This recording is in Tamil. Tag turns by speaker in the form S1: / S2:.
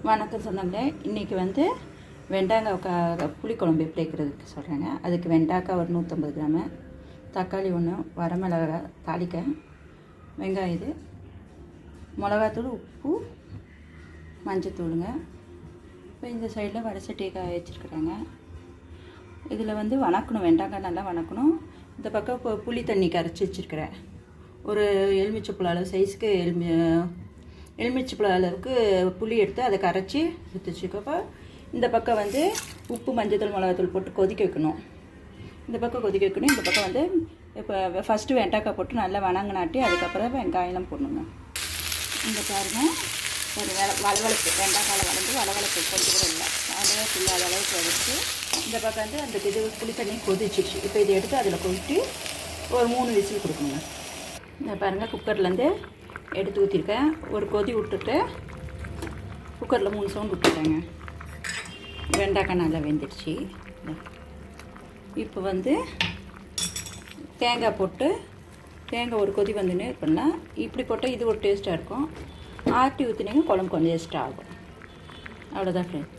S1: வணக்கம் சொன்னாங்களே. இன்றைக்கி வந்து வெண்டைக்காய் புளிக்குழம்பு எப்படி வைக்கிறதுக்கு சொல்கிறேங்க. அதுக்கு வெண்டைக்காய் ஒரு 150 கிராமு, தக்காளி 1, வரமிளகாய் தாளிக்க, வெங்காயம் இது, மிளகாத்தூள், உப்பு, மஞ்சத்தூளுங்க. இப்போ இந்த சைடில் வடை சட்டி காய வச்சுருக்குறாங்க. இதில் வந்து வணக்கணும், வெண்டைக்காய் நல்லா வணக்கணும். இந்த பக்கம் இப்போ புளி தண்ணி கரைச்சி வச்சுருக்கிறேன். ஒரு எலுமிச்சை அளவு சைஸுக்கு எலுமிச்சை அளவுக்கு புளி எடுத்து அதை கரைச்சி எடுத்து வச்சுக்கப்போ, இந்த பக்கம் வந்து உப்பு, மஞ்சத்தூள், மிளகாத்தூள் போட்டு கொதிக்க வைக்கணும். இந்த பக்கம் கொதிக்க வைக்கணும். இந்த பக்கம் வந்து இப்போ ஃபஸ்ட்டு வெண்டைக்காய் போட்டு நல்லா வணங்கினாட்டி அதுக்கப்புறம் வெங்காயம்லாம் போடணுங்க. இந்த பாருங்கள், ஒரு வளவளப்பு வெண்டைக்காயில் வளர்ந்து வளவளப்பு கொஞ்சம் கூட இல்லை, அதே இல்லாத அளவுக்கு வச்சு இந்த பக்கம் வந்து அந்த இது புளி தண்ணி கொதிச்சிச்சு. இப்போ இதை எடுத்து அதில் கொட்டி ஒரு 3 விசில் கொடுக்கணுங்க. இந்த பாருங்கள், குக்கர்லேருந்து எடுத்து ஊற்றிருக்கேன். ஒரு கொதி விட்டுட்டு குக்கரில் 3 சவுண்ட் விட்டுருக்கேங்க. வெண்டைக்காய் நல்லா வெந்துடுச்சு. இப்போ வந்து தேங்காய் போட்டு, தேங்காய் ஒரு கொதி வந்துன்னு பண்ணால் இப்படி போட்டால் இது ஒரு டேஸ்ட்டாக இருக்கும். ஆட்டி ஊற்றினீங்க குழம்பு கொஞ்சம் டேஸ்ட்டாக ஆகும். அவ்வளோதான் ஃப்ரெண்ட்.